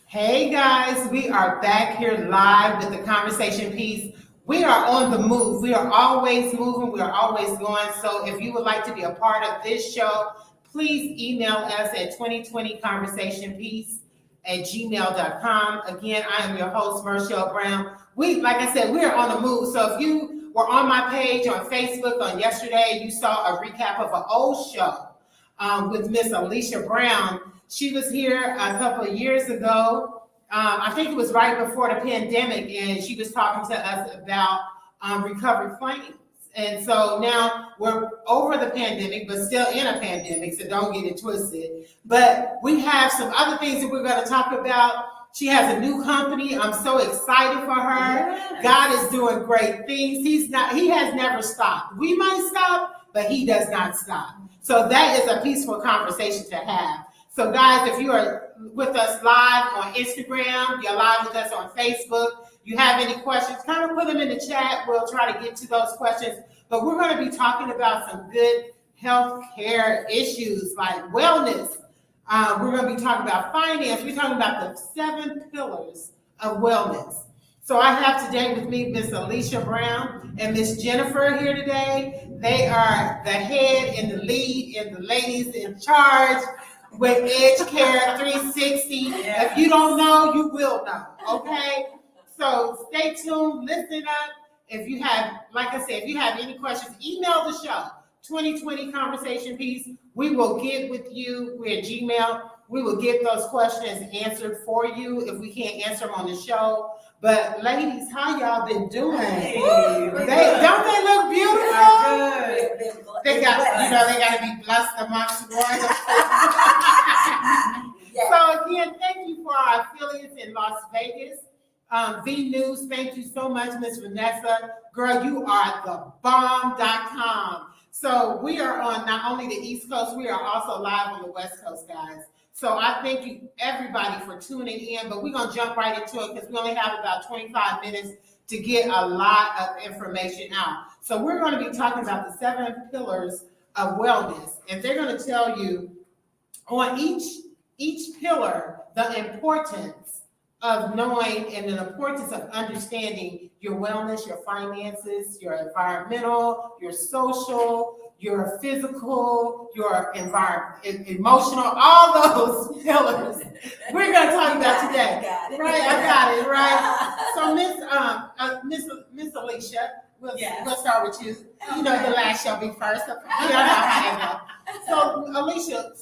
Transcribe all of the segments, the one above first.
Hey guys, we are back here live with the conversation piece. We are on the move. We are always moving. We are always going. So if you would like to be a part of this show, please email us at 2020conversationpiece@gmail.com. Again, I am your host, Mershele Brown. Like I said, we are on the move. So if you were on my page on Facebook on yesterday, you saw a recap of an old show with Miss Alicia Brown. She was here a couple of years ago. I think it was right before the pandemic, and she was talking to us about recovery claims. And so now we're over the pandemic, but still in a pandemic, so don't get it twisted. But we have some other things that we're going to talk about. She has a new company. I'm so excited for her. Yes. God is doing great things. He has never stopped. We might stop, but he does not stop. So that is a peaceful conversation to have. So guys, if you are with us live on Instagram, you're live with us on Facebook, you have any questions, kind of put them in the chat. We'll try to get to those questions. But we're going to be talking about some good health care issues like wellness. We're going to be talking about finance. We're talking about the 7 pillars of wellness. So I have today with me Miss Alicia Brown and Miss Jennifer here today. They are the head and the lead and the ladies in charge with Edgecare 360. Yeah. If you don't know, you will know, okay? So stay tuned, listen up. If you have, like I said, if you have any questions, email the show, 2020 Conversation Piece. We will get with you. We're at Gmail. We will get those questions answered for you if we can't answer them on the show. But ladies, how y'all been doing? Hey, don't they look beautiful? They got, they got to be blessed amongst one. So again, thank you for our affiliates in Las Vegas. V News, thank you so much, Miss Vanessa. Girl, you are the bomb.com. So we are on not only the East Coast, we are also live on the West Coast, guys. So I thank you, everybody, for tuning in, but we're going to jump right into it because we only have about 25 minutes to get a lot of information out. So we're going to be talking about the 7 pillars of wellness, and they're going to tell you on each pillar the importance of knowing and the importance of understanding your wellness, your finances, your environmental, your social, your physical, your emotional, all those pillars we're going to talk about today. Right? I got it, right? So Miss Alicia, we'll start with you. You know the last shall be first. You know how it goes. So Alicia,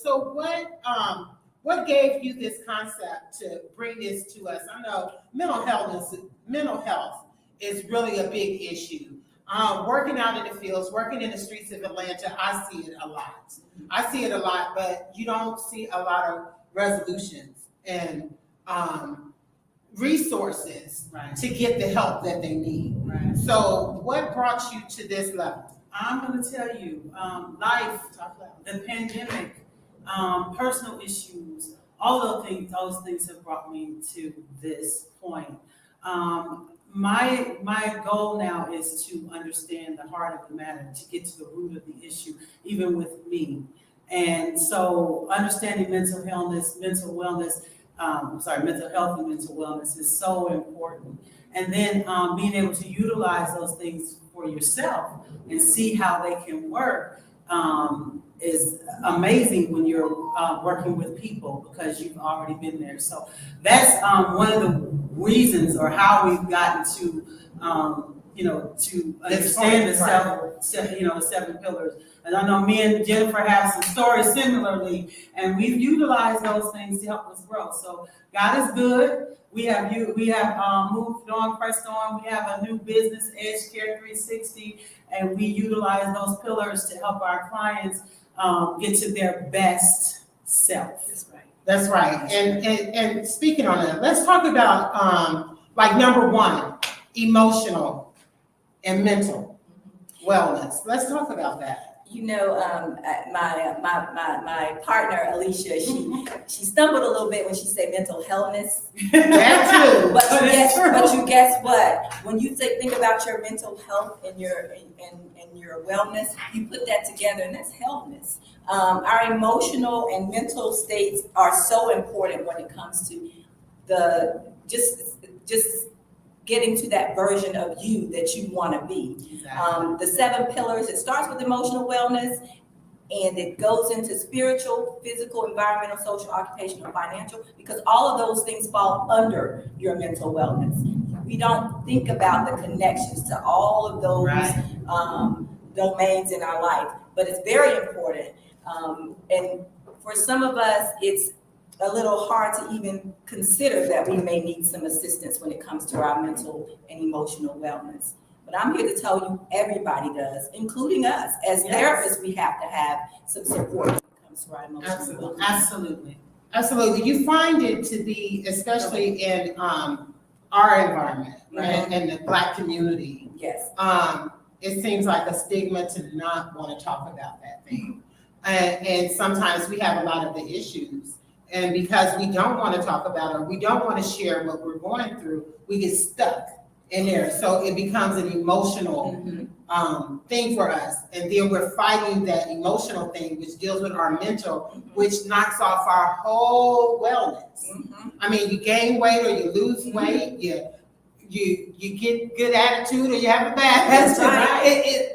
what gave you this concept to bring this to us? I know mental health is really a big issue. Working out in the fields, working in the streets of Atlanta, I see it a lot. But you don't see a lot of resolutions and resources to get the help that they need. Right. So what brought you to this level? I'm going to tell you, life, the pandemic, personal issues, all those things have brought me to this point. My goal now is to understand the heart of the matter, to get to the root of the issue, even with me. And so understanding mental health and mental wellness is so important. And then being able to utilize those things for yourself and see how they can work is amazing when you're working with people because you've already been there. So that's one of the reasons or how we've gotten to to understand the 7 pillars. And I know me and Jennifer have some stories similarly, and we've utilized those things to help us grow. So God is good. We have moved on, pressed on. We have a new business, Edgecare 360, and we utilize those pillars to help our clients get to their best self. That's right. And speaking on that, let's talk about number 1, emotional and mental wellness. Let's talk about that. My partner Alicia, she stumbled a little bit when she said mental healthness. That too. But you guess what? When you think about your mental health and your wellness, you put that together, and that's healthness. Our emotional and mental states are so important when it comes to just getting to that version of you that you want to be. Exactly. The 7 pillars, it starts with emotional wellness, and it goes into spiritual, physical, environmental, social, occupational, financial, because all of those things fall under your mental wellness. We don't think about the connections to all of those domains in our life, but it's very important. And for some of us, it's a little hard to even consider that we may need some assistance when it comes to our mental and emotional wellness. But I'm here to tell you, everybody does, including us. As therapists, we have to have some support when it comes to our emotional wellness. Absolutely. You find it to be, especially in our environment, right, in the Black community. Yes. It seems like a stigma to not want to talk about that thing. And sometimes we have a lot of the issues. And because we don't want to talk about it, or we don't want to share what we're going through, we get stuck in there. So it becomes an emotional thing for us. And then we're fighting that emotional thing, which deals with our mental, which knocks off our whole wellness. I mean, you gain weight or you lose weight, you get good attitude or you have a bad attitude. Right.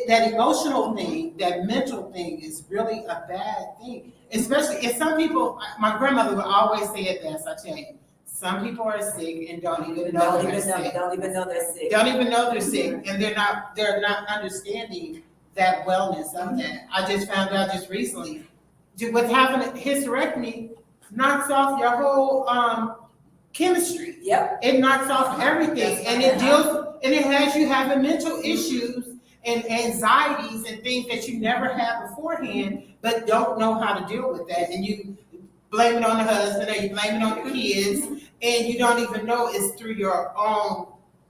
That emotional thing, that mental thing is really a bad thing. Especially if some people, my grandmother would always say it best, I tell you, some people are sick and don't even know they're sick. Don't even know they're sick. Don't even know they're sick, and they're not understanding that wellness of that. I just found out just recently, with having a hysterectomy knocks off your whole chemistry. Yep. It knocks off everything, and it has you having mental issues and anxieties and things that you never had beforehand, but don't know how to deal with that. And you blame it on the husband, or you blame it on the kids, and you don't even know it's through your own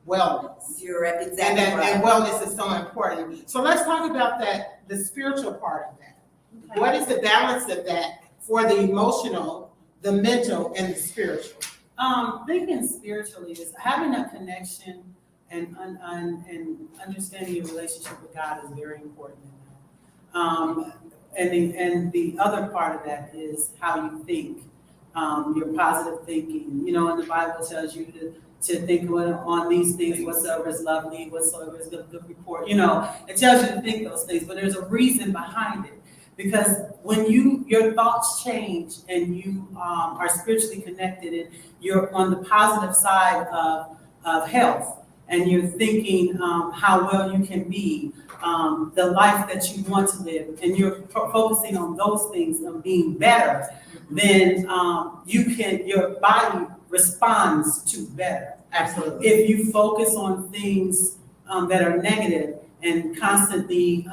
wellness. You're exactly right. And wellness is so important. So let's talk about that, the spiritual part of that. Okay. What is the balance of that for the emotional, the mental, and the spiritual? Thinking spiritually is having a connection and understanding your relationship with God is very important. And the other part of that is how you think, your positive thinking. You know, and the Bible tells you to think on these things, whatsoever is lovely, whatsoever is good report. You know, it tells you to think those things, but there's a reason behind it. Because when your thoughts change and you are spiritually connected and you're on the positive side of health, and you're thinking how well you can be, the life that you want to live, and you're focusing on those things of being better, then your body responds to better. Absolutely. If you focus on things that are negative and constantly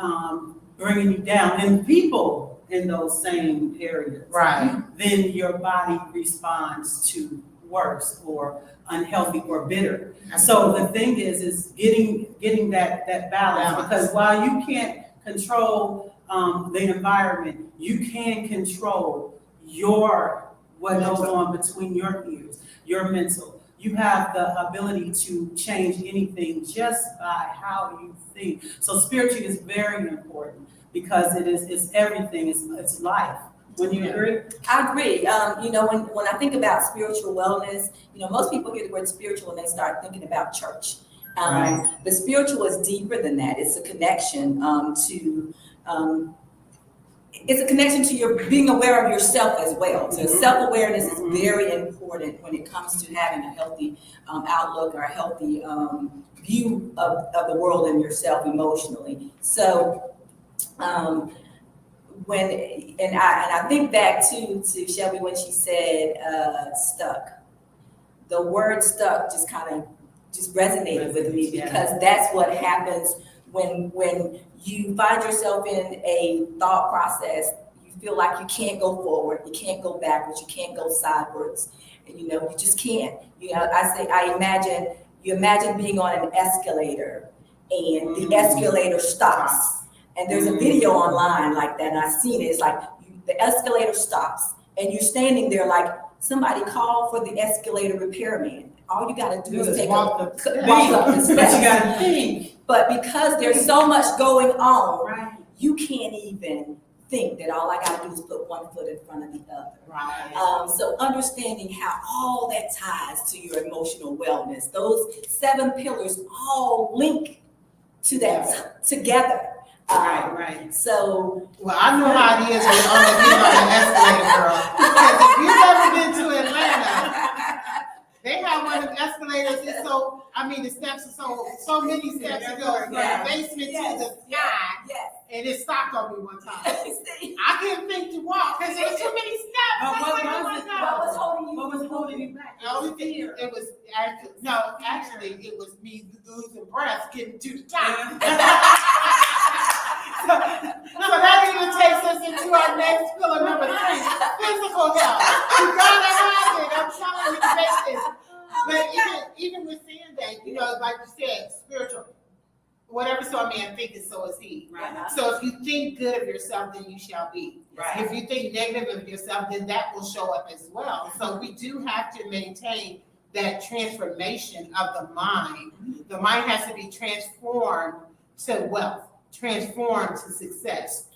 bringing you down, and people in those same areas, right, then your body responds to worse or unhealthy or bitter. So the thing is getting that balance, because while you can't control the environment, you can control what goes on between your ears, your mental. You have the ability to change anything just by how you think. So spiritually is very important because it's everything. It's life. Wouldn't you agree? I agree. When I think about spiritual wellness, most people hear the word spiritual and they start thinking about church. Right. The spiritual is deeper than that. It's a connection to your being aware of yourself as well. So self-awareness is very important when it comes to having a healthy outlook or a healthy view of the world and yourself emotionally. So I think back to Shelby when she said stuck. The word stuck just kind of resonated with me, because that's what happens when you find yourself in a thought process. You feel like you can't go forward, you can't go backwards, you can't go sideways, and you just can't. You imagine being on an escalator and the escalator stops. And there's a video online like that, and I've seen it. It's like the escalator stops, and you're standing there like, somebody call for the escalator repairman. All you got to do is walk up the steps. But you got to think. But because there's so much going on, right, you can't even think that all I gotta do is put one foot in front of the other. Right. So understanding how all that ties to your emotional wellness, those 7 pillars all link to that together. Right. So, Well, I know how it is with on the escalator, girl. Because if you've ever been to Atlanta, they have one of the escalators. It's so, I mean, the steps are so many steps to go from the basement to the sky. yes. And it stopped on me one time. See, I couldn't think to walk because there was too many steps. But I what like, oh was my it? God. what was holding you? What was holding you back? The only thing, it was actually it was me losing breath getting to the top. So that even takes us into our next pillar, number 3, physical health. You gotta have it. I'm telling you, this. But even with saying that, you know, like you said, spiritual. Whatever so a man thinketh, so is he. Right. So if you think good of yourself, then you shall be. Right. If you think negative of yourself, then that will show up as well. So we do have to maintain that transformation of the mind. The mind has to be transformed to wealth, transformed to success,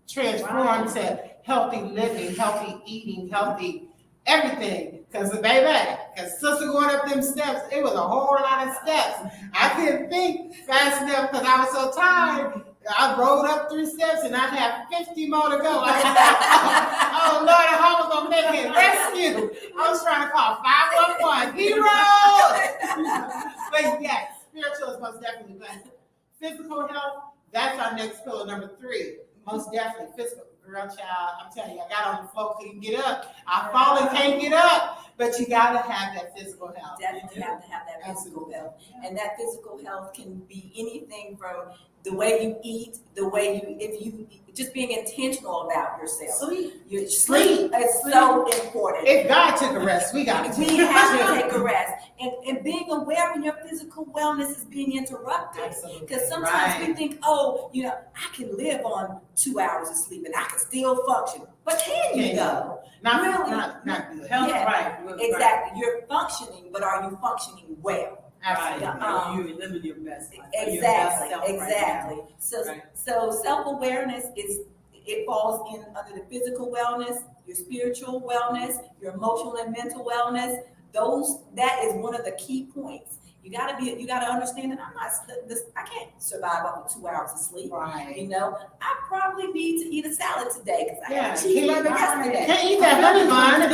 transformed to healthy living, healthy eating, healthy everything. Because sister going up them steps, it was a whole lot of steps. I couldn't think fast enough because I was so tired. I rode up 3 steps and I had 50 more to go. I was like, oh Lord, how am I gonna make it? Rescue. I was trying to call 511. Heroes. But yes, spiritual is most definitely. But physical health, that's our next pillar, number 3. Most definitely physical. Girl, child, I'm telling you, I got on the floor, couldn't get up. I fall and can't get up. But you gotta have that physical health. Definitely have to have that physical Absolutely. health. And that physical health can be anything from the way you eat, the way you just being intentional about yourself. Sleep. Your sleep is so important. If God took a rest, we got to. We have to take a rest. And being aware when your physical wellness is being interrupted. Absolutely. Because sometimes we think, oh, you know, I can live on 2 hours of sleep and I can still function. But can you though? Not good. Health, Yeah, right. Exactly. You're functioning, but are you functioning well? Absolutely. You're living your best life. Exactly, Your best self right exactly. now. So, Right. so self-awareness it falls in under the physical wellness, your spiritual wellness, your emotional and mental wellness. That is one of the key points. You gotta understand that I can't survive off of 2 hours of sleep. Right. You know, I probably need to eat a salad today because I Yeah, had a cheeseburger yesterday. Can't eat that honey bun. The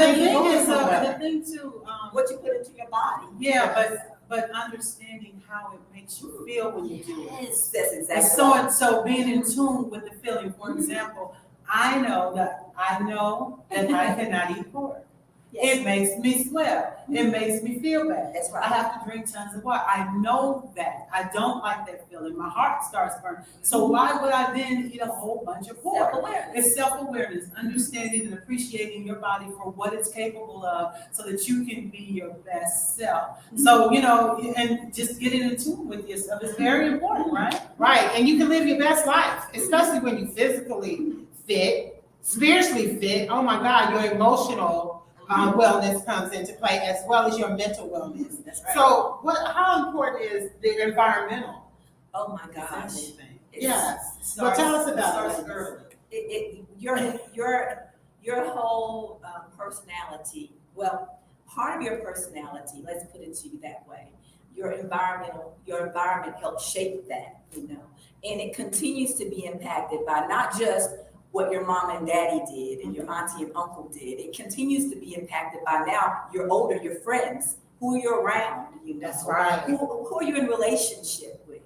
thing too, What you put into your body. yeah, but understanding how it makes you feel when you do it. Yes, that's And exactly. so being in tune with the feeling. For example, I know that I cannot eat pork. Yes. It makes me sweat. It makes me feel bad. That's right. I have to drink tons of water. I know that. I don't like that feeling. My heart starts burning. So why would I then eat a whole bunch of pork? Self-awareness. It's self-awareness, understanding and appreciating your body for what it's capable of so that you can be your best self. So, you know, and just getting in tune with yourself is very important, right? Right, and you can live your best life, especially when you physically fit, spiritually fit. Oh my God, your emotional wellness comes into play as well as your mental wellness. That's right. So, how important is the environmental? Oh my gosh. Everything. Yes. Well, tell us about Starts it. early. Your whole personality, well, part of your personality, let's put it to you that way. Your environment helps shape that, you know, and it continues to be impacted by not just what your mom and daddy did and your auntie and uncle did. It continues to be impacted by now you're older, your friends, who you're around, you know. That's right. Who are you in relationship with,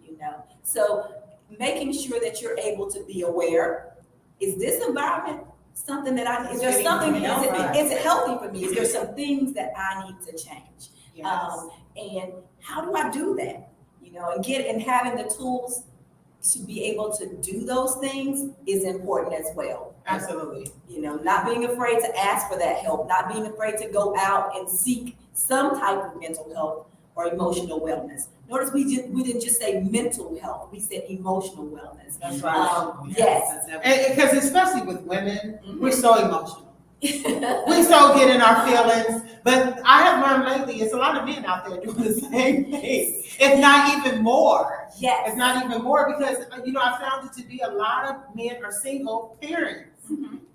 you know. So making sure that you're able to be aware, is this environment something that is it healthy for me? Is there some things that I need to change? Yes. And how do I do that? You know, and having the tools to be able to do those things is important as well. Absolutely. You know, not being afraid to ask for that help, not being afraid to go out and seek some type of mental health or emotional wellness. Notice we didn't just say mental health, we said emotional wellness. That's right. Yes. That's Because especially with women, we're so emotional. We so get in our feelings, but I have learned lately, it's a lot of men out there doing the same thing. If not even more. Yes. It's not even more because, I found it to be a lot of men are single parents.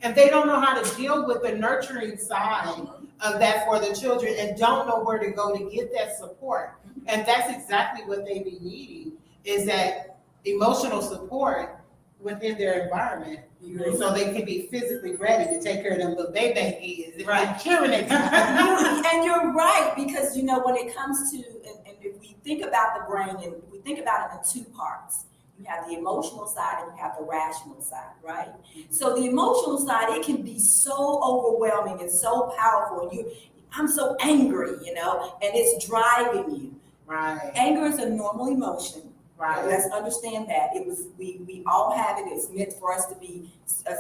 And they don't know how to deal with the nurturing side of that for the children and don't know where to go to get that support. And that's exactly what they be needing, is that emotional support within their environment. So they can be physically ready to take care of them little babies. Right. And curing it. And you're right, because when it comes to, and if we think about the brain, and we think about it in two parts. You have the emotional side and you have the rational side, right? So the emotional side, it can be so overwhelming and so powerful. And I'm so angry, and it's driving you. Right. Anger is a normal emotion. Right. Let's understand that. We all have it. It's meant for us to be,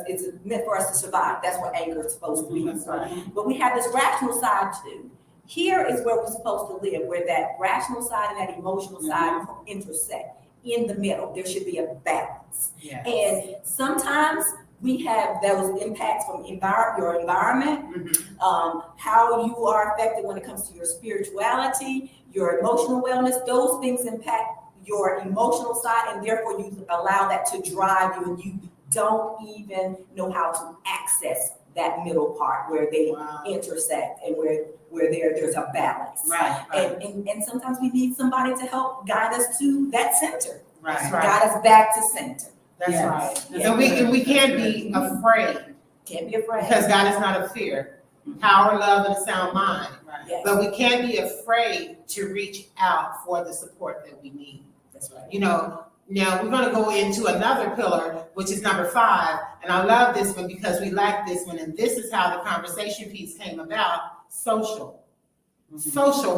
it's meant for us to survive. That's what anger is supposed to be. That's right. But we have this rational side too. Here is where we're supposed to live, where that rational side and that emotional side intersect. In the middle, there should be a balance. Yes. And sometimes we have those impacts from your environment, how you are affected when it comes to your spirituality, your emotional wellness. Those things impact your emotional side, and therefore you allow that to drive you, and you don't even know how to access that middle part where they intersect and where there's a balance. Right. And sometimes we need somebody to help guide us to that center. Right. Guide us back to center. That's Yes. right. And we can't be afraid, Can't be afraid. because God is not a fear. Power, love, and a sound mind. Yes, But we can't be afraid to reach out for the support that we need. that's right. Now we're going to go into another pillar, which is number 5. And I love this one because we like this one. And this is how the conversation piece came about: social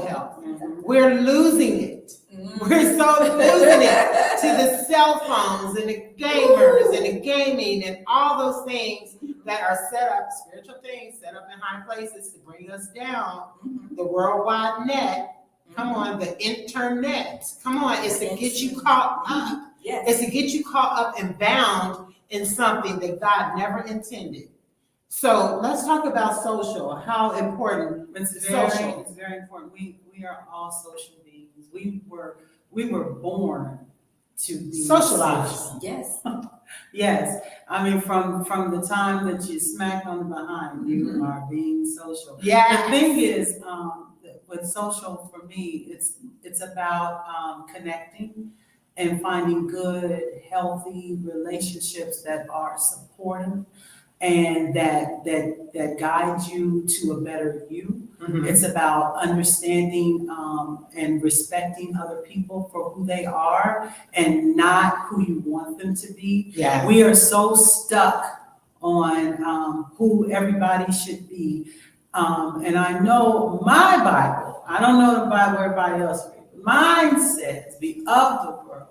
health. We're losing it. We're so losing it to the cell phones and the gamers and the gaming and all those things that are set up, spiritual things set up in high places to bring us down. The worldwide net. Come on, the internet. Come on, it's to get you caught up. Yes. It's to get you caught up and bound in something that God never intended. So let's talk about social. How important It's social. very important. We are all social beings. We were born to be Socialized. Yes. Yes, I mean from the time that you smack on the behind, you are being social. Yeah. The thing is, with social for me, it's about connecting and finding good, healthy relationships that are supportive and that guide you to a better you. It's about understanding and respecting other people for who they are and not who you want them to be. Yeah. We are so stuck on who everybody should be. And I know my Bible, I don't know the Bible everybody else reads. Mine says, be of the world,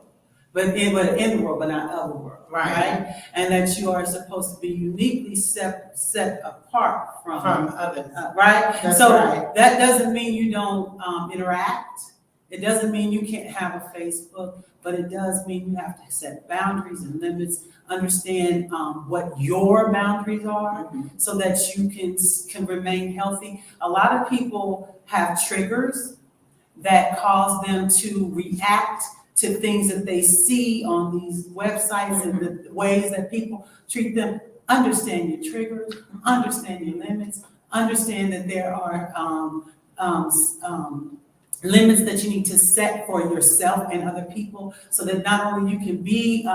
but in the world, but not of the world. Right? And that you are supposed to be uniquely set apart from others. Right? That's so right. that doesn't mean you don't interact. It doesn't mean you can't have a Facebook, but it does mean you have to set boundaries and limits, understand what your boundaries are so that you can remain healthy. A lot of people have triggers that cause them to react to things that they see on these websites and the ways that people treat them. Understand your triggers, understand your limits, understand that there are limits that you need to set for yourself and other people so that not only you can be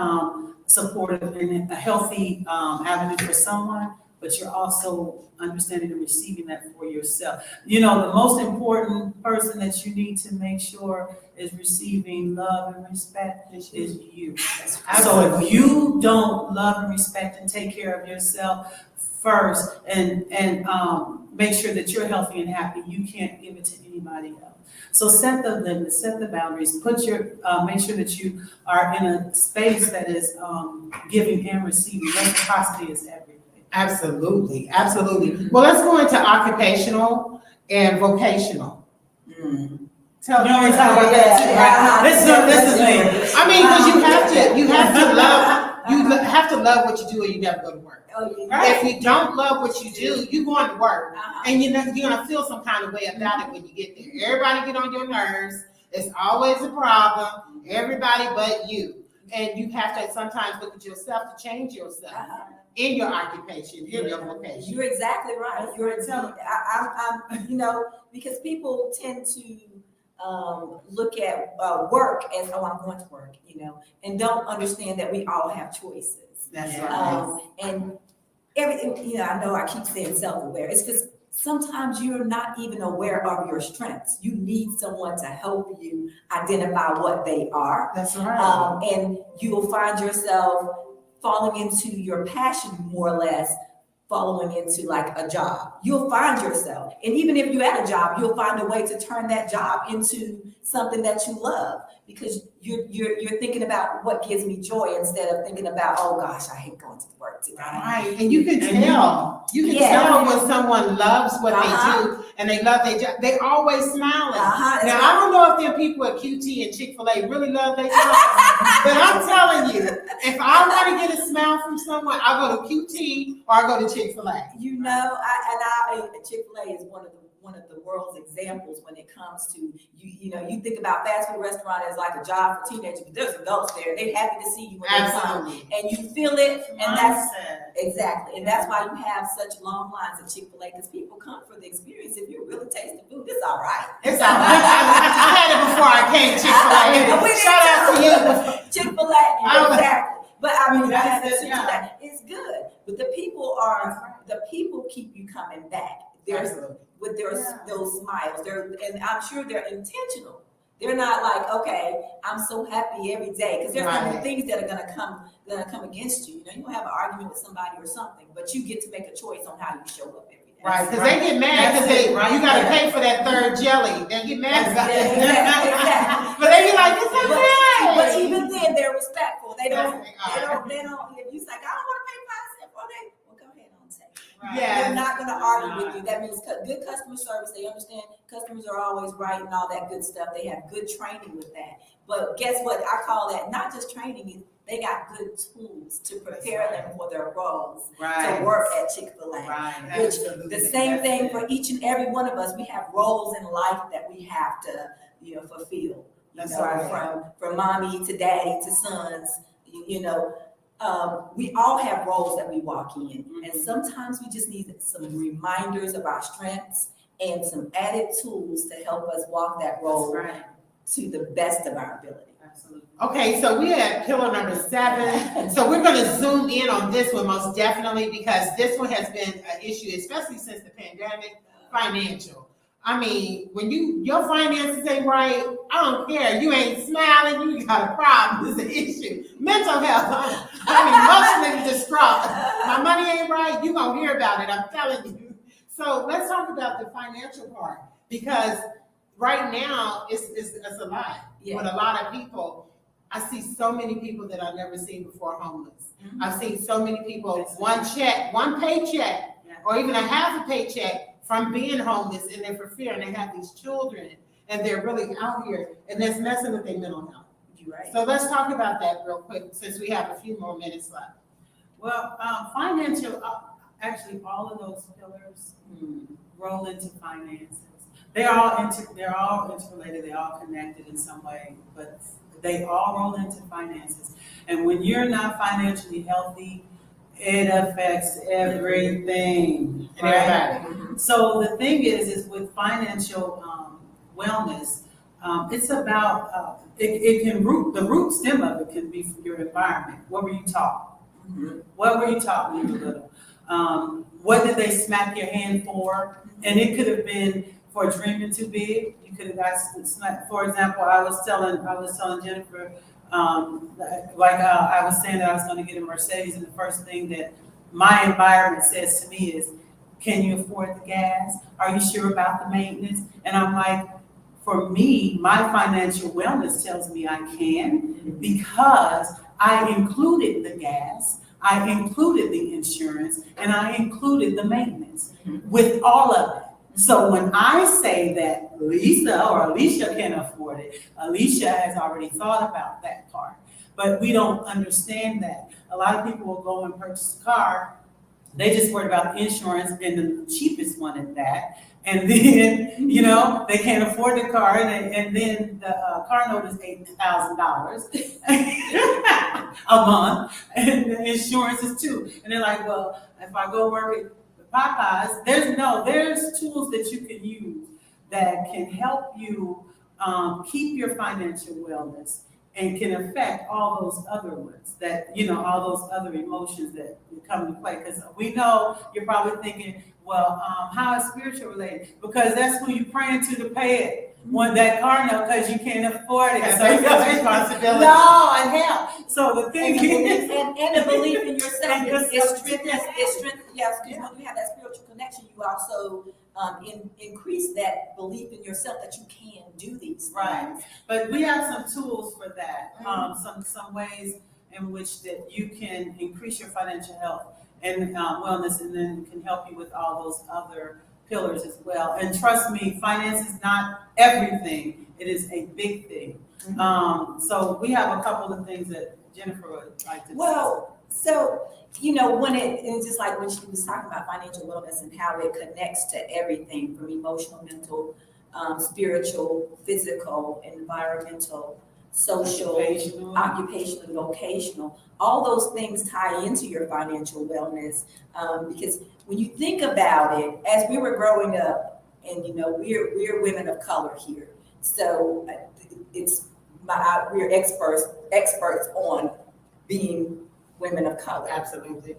supportive and a healthy avenue for someone, but you're also understanding and receiving that for yourself. The most important person that you need to make sure is receiving love and respect is you. So if you don't love and respect and take care of yourself first and make sure that you're healthy and happy, you can't give it to anybody else. So set the limits, set the boundaries, make sure that you are in a space that is giving and receiving. Reciprocity is everything. Absolutely. Well, let's go into occupational and vocational. Tell me talk about that too, right? This is me. I mean, because you have to love. have to love what you do or you never go to work. Oh, yeah. If you don't love what you do, you're going to work. Uh-huh. And you're gonna feel some kind of way about it when you get there. Everybody get on your nerves. It's always a problem. Everybody but you. And you have to sometimes look at yourself to change yourself in your occupation, in your vocation. You're exactly right. You're exactly. I'm because people tend to look at work as, oh, I'm going to work, and don't understand that we all have choices. That's right. And everything, I know I keep saying self-aware. It's because sometimes you're not even aware of your strengths. You need someone to help you identify what they are. That's right. And you will find yourself falling into your passion more or less, following into like a job. You'll find yourself, and even if you're at a job, you'll find a way to turn that job into something that you love, because you're thinking about what gives me joy instead of thinking about, oh gosh, I hate going to work today. Right, and you can tell. You can tell when someone loves what they do and they love their job. They always smiling. Now, I don't know if them people at QT and Chick-fil-A really love their job, but I'm telling you, if I want to get a smile from someone, I go to QT or I go to Chick-fil-A. Chick-fil-A is one of the world's examples when it comes to you think about fast food restaurant as like a job for teenagers, but there's adults there. They're happy to see you when they come, and you feel it, and that's exactly, and that's why you have such long lines at Chick-fil-A, because people come for the experience. If you really taste the food, it's all right. It's all right. I had it before I came to Chick-fil-A. Shout out to you, Chick-fil-A. Exactly. But I mean, it's good. But the people keep you coming back. With those smiles, and I'm sure they're intentional. They're not like, okay, I'm so happy every day, because there's going to be things that are going to come against you. You're going to have an argument with somebody or something, but you get to make a choice on how you show up every day. Right, because they get mad because you got to pay for that third jelly. They get mad about it. Exactly. But they be like, it's okay. But even then, they're respectful. They don't. If you say, I don't want to pay 5 cents for that, well, go ahead on take. Right. Yeah. They're not going to argue with you. That means good customer service. They understand customers are always right and all that good stuff. They have good training with that. But guess what? I call that not just training. They got good tools to prepare them for their roles to work at Chick-fil-A. Right. Which the same thing for each and every one of us. We have roles in life that we have to, fulfill. From mommy to daddy to sons. We all have roles that we walk in, and sometimes we just need some reminders of our strengths and some added tools to help us walk that role to the best of our ability. Absolutely. Okay, so we had pillar number 7. So we're going to zoom in on this one most definitely, because this one has been an issue, especially since the pandemic. Financial. I mean, when your finances ain't right, I don't care. You ain't smiling, you got a problem. It's an issue. Mental health. I'm emotionally distraught. My money ain't right, you gonna hear about it, I'm telling you. So let's talk about the financial part, because right now it's a lot. Yeah. With a lot of people, I see so many people that I've never seen before homeless. Mm-hmm. I've seen so many people, one paycheck, or even a half a paycheck, from being homeless, and they're for fear, and they have these children, and they're really out here, and that's messing with their mental health. Right. So let's talk about that real quick, since we have a few more minutes left. Well, financial, actually, all of those pillars roll into finances. They're all interrelated. They're all connected in some way, but they all roll into finances. And when you're not financially healthy, it affects everything, right? So the thing is with financial wellness, it's about the root stem of it can be from your environment. What were you taught? Mm-hmm. What were you taught when you were little? What did they smack your hand for? And it could have been for dreaming too big. You could have got smacked. For example, I was telling Jennifer. I was saying that I was going to get a Mercedes, and the first thing that my environment says to me is, can you afford the gas? Are you sure about the maintenance? And I'm like, for me, my financial wellness tells me I can, because I included the gas, I included the insurance, and I included the maintenance with all of it. So when I say that Lisa or Alicia can afford it, Alicia has already thought about that part. but we don't understand that. A lot of people will go and purchase a car. They just worried about insurance and the cheapest one at that. And then, they can't afford the car, and then the car note is $8,000 a month, and the insurance is $2,000. And they're like, well, if I go work at Popeyes, there's tools that you can use that can help you keep your financial wellness and can affect all those other ones that, all those other emotions that come into play. Because we know you're probably thinking, well, how is spiritual related? Because that's who you're praying to pay it. Want that car note because you can't afford it. So you have responsibility. No, and hell. So the thing is, and the belief in yourself And is yourself. strength. Yes, because when you have that spiritual connection, you also increase that belief in yourself that you can do these things. right. But we have some tools for that. Some ways in which that you can increase your financial health and wellness, and then can help you with all those other pillars as well. And trust me, finance is not everything. It is a big thing. So we have a couple of things that Jennifer would like to Well, so, when it's just like when she was talking about financial wellness and how it connects to everything from emotional, mental, spiritual, physical, environmental, social, occupational, and vocational. All those things tie into your financial wellness, because when you think about it, as we were growing up, and we're women of color here, so we're experts on being women of color. Absolutely.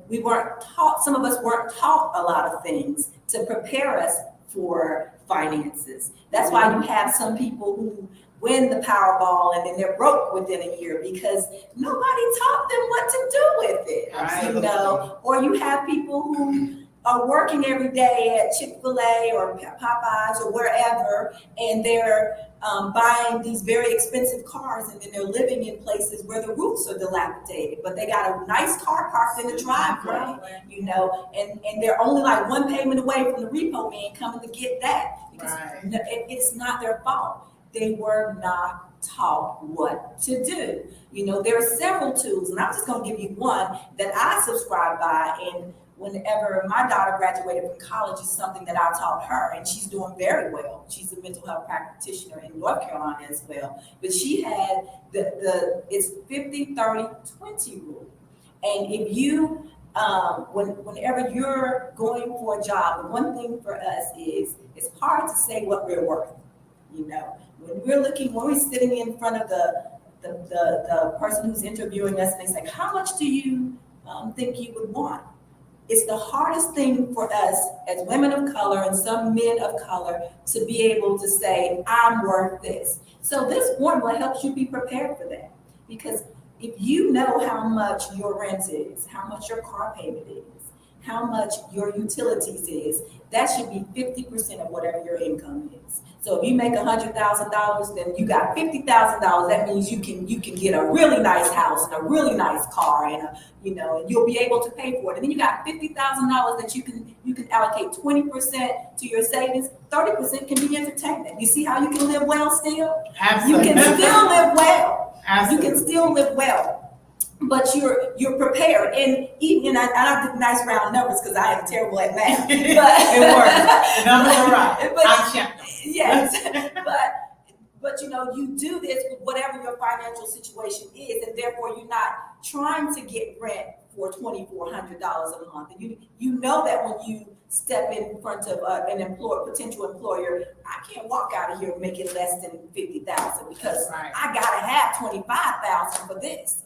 We weren't taught, some of us weren't taught a lot of things to prepare us for finances. That's why you have some people who win the Powerball and then they're broke within a year because nobody taught them what to do with it. Absolutely. Or you have people who are working every day at Chick-fil-A or Popeyes or wherever, and they're buying these very expensive cars, and then they're living in places where the roofs are dilapidated, but they got a nice car parked in the driveway, and they're only like one payment away from the repo man coming to get that, because it's not their fault. They were not taught what to do. There are several tools, and I'm just going to give you one that I subscribe by, and whenever my daughter graduated from college, is something that I taught her, and she's doing very well. She's a mental health practitioner in North Carolina as well. But she had it's 50-30-20 rule. And if you, whenever you're going for a job, the one thing for us is it's hard to say what we're worth. When we're sitting in front of the person who's interviewing us, and they say, how much do you think you would want? It's the hardest thing for us as women of color and some men of color to be able to say, I'm worth this. So this formula helps you be prepared for that. Because if you know how much your rent is, how much your car payment is, how much your utilities is, that should be 50% of whatever your income is. So if you make $100,000, then you got $50,000. That means you can get a really nice house and a really nice car, and and you'll be able to pay for it. And then you got $50,000 that you can allocate 20% to your savings. 30% can be entertainment. You see how you can live well still? Absolutely. You can still live well. Absolutely. You can still live well. But you're prepared, and even I do nice round numbers because I am terrible at math. But it works. The numbers are right. I checked them. Yes, but you do this with whatever your financial situation is, and therefore you're not trying to get rent for $2,400 a month. And you know that when you step in front of an potential employer, I can't walk out of here making less than $50,000 because I gotta have $25,000 for this.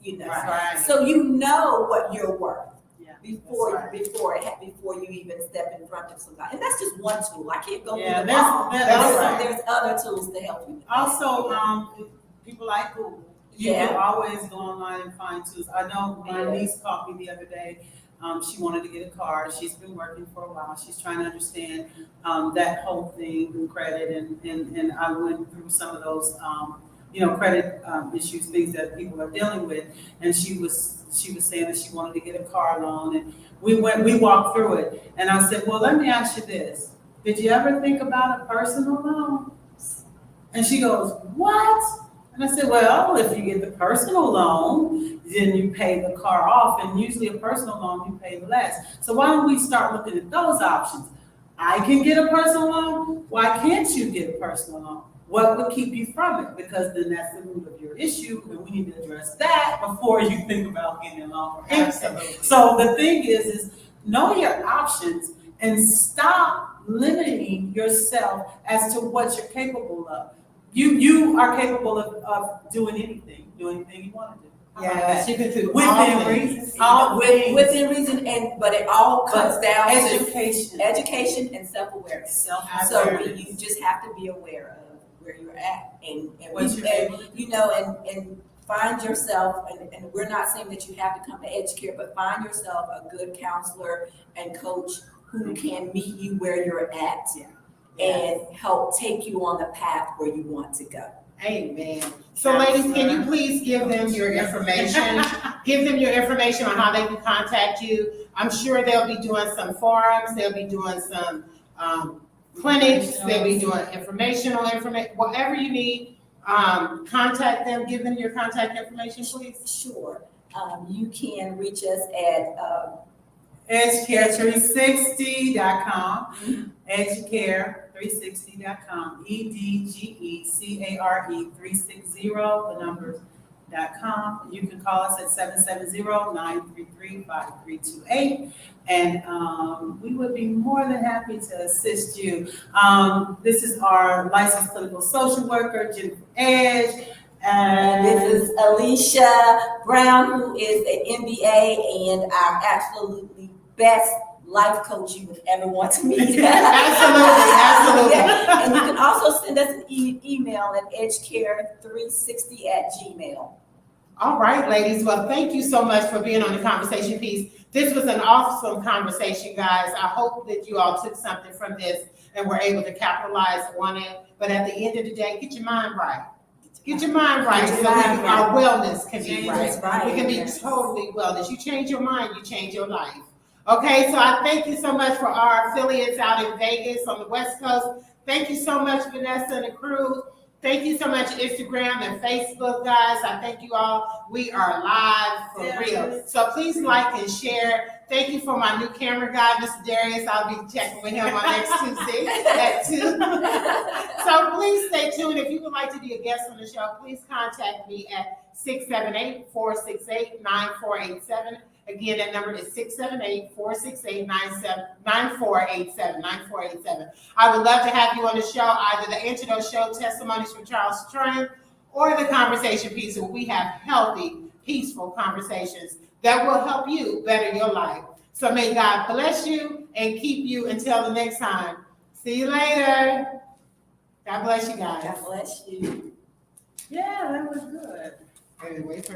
So you know what you're worth. Before you even step in front of somebody, and that's just one tool. I can't go through them all. There's other tools to help you. Also, people like Google. You can always go online and find tools. I know my niece called me the other day. She wanted to get a car. She's been working for a while. She's trying to understand that whole thing with credit, and I went through some of those credit issues, things that people are dealing with. And she was saying that she wanted to get a car loan, and we walked through it. And I said, well, let me ask you this. Did you ever think about a personal loan? And she goes, what? And I said, well, if you get the personal loan, then you pay the car off, and usually a personal loan, you pay less. So why don't we start looking at those options? I can get a personal loan. Why can't you get a personal loan? What would keep you from it? Because then that's the root of your issue, and we need to address that before you think about getting a loan. Absolutely. So the thing is know your options and stop limiting yourself as to what you're capable of. You are capable of doing anything you want to do. Yes, you can do Within reason. Within reason, but it all comes down to Education and self-awareness. So Self-awareness. you just have to be aware of where you're at, and find yourself. And we're not saying that you have to come to Edgecare, but find yourself a good counselor and coach who can meet you where you're at and help take you on the path where you want to go. Amen. So ladies, can you please give them your information? Give them your information on how they can contact you. I'm sure they'll be doing some forums, they'll be doing some clinics, they'll be doing information, whatever you need. Contact them, give them your contact information, please. Sure. You can reach us at Edgecare360.com, Edgecare360.com, EDGECARE360, the numbers.com. You can call us at 770-933-5328, and we would be more than happy to assist you. This is our licensed clinical social worker, Jennifer Edge. and this is Mershele Brown, who is an MBA and our absolutely best life coach you would ever want to meet. Absolutely. Yeah. And you can also send us an email at edgecare360@gmail.com. All right, ladies. Well, thank you so much for being on the conversation piece. This was an awesome conversation, guys. I hope that you all took something from this and were able to capitalize on it. But at the end of the day, get your mind right. Get your mind right so our wellness can be right. We can be totally wellness. You change your mind, you change your life. Okay, so I thank you so much for our affiliates out in Vegas on the West Coast. Thank you so much, Vanessa and the crew. Thank you so much, Instagram and Facebook, guys. I thank you all. We are live for real. So please like and share. Thank you for my new camera guy, Mr. Darius. I'll be checking with him on next Tuesday at 2. So please stay tuned. If you would like to be a guest on the show, please contact me at 678-468-9487. Again, that number is 678-468-9487. I would love to have you on the show, either the Answer Those Show Testimonies from Charles Strang or the Conversation Piece, where we have healthy, peaceful conversations that will help you better your life. So may God bless you and keep you until the next time. See you later. God bless you guys. God bless you. Yeah, that was good. Anyway,